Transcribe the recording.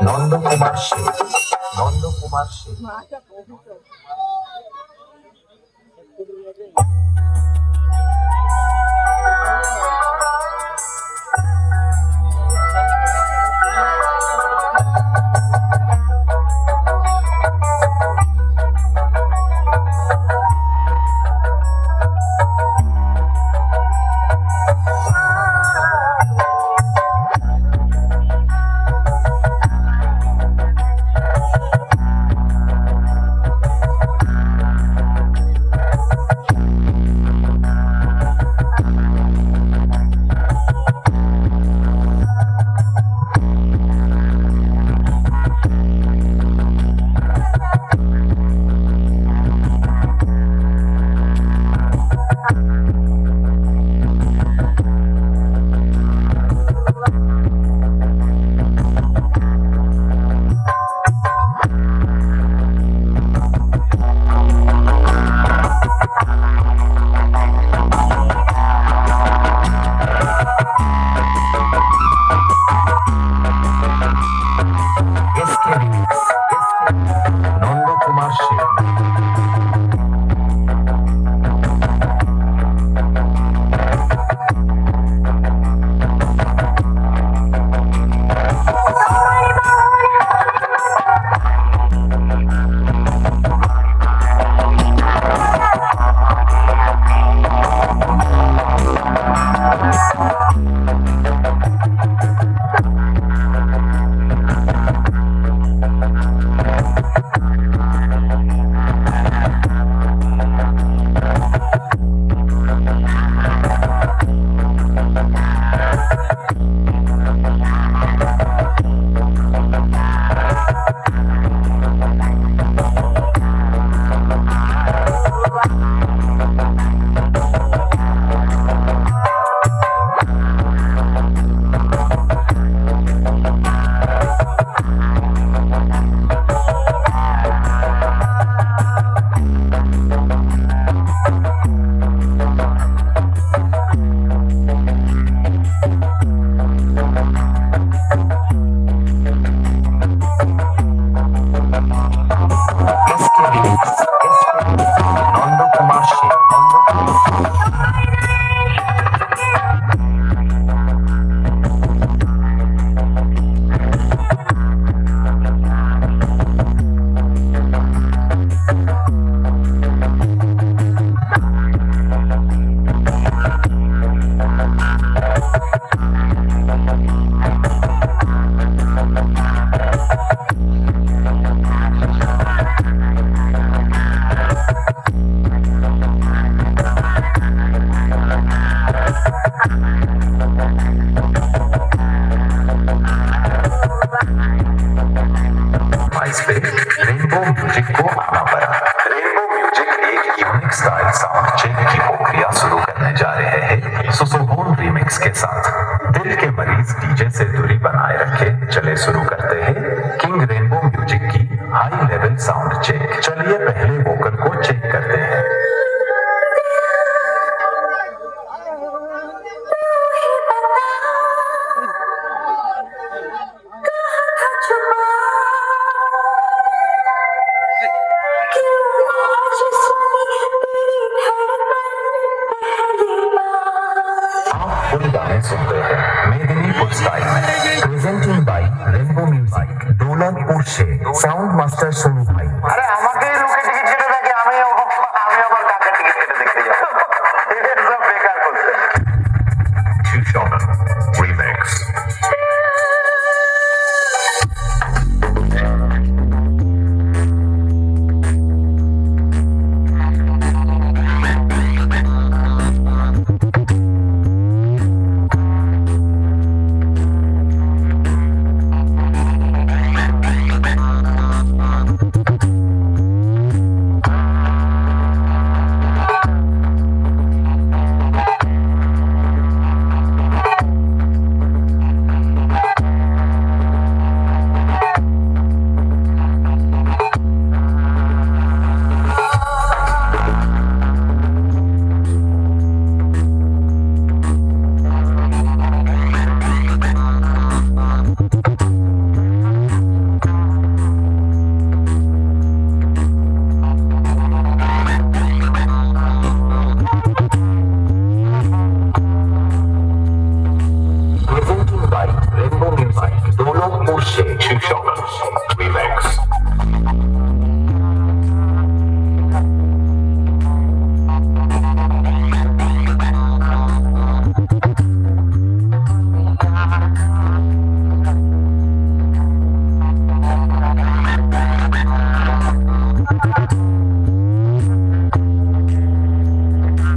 Nandakumar Seth, Nandakumar Seth. Nandakumar Seth. Nandakumar Seth, rainbow music को आना पड़ा। रेनबो म्यूजिक एक यूनिक स्टाइल साउंड चेक की प्रक्रिया शुरू करने जा रहे हैं सोसोबोन रीमिक्स के साथ। दिल के मरीज डीजे से दूरी बनाए रखे, चले शुरू करते हैं किंग रेनबो म्यूजिक की हाई लेवल साउंड चेक। चलिए पहले वोकल को चेक करते हैं। गाने सुनते हैं मेदिनीपुर स्टाइल में। Presenting by rainbow music, Daulatpur से साउंड मास्टर सोनू भाई। अरे আমাকে লোকে টিকিট কেটে থাকে, আমি আবার কাকে টিকিট কেটে দেখতে যাব? এদের সব বেকার করতে। Tushona Remix। शौकत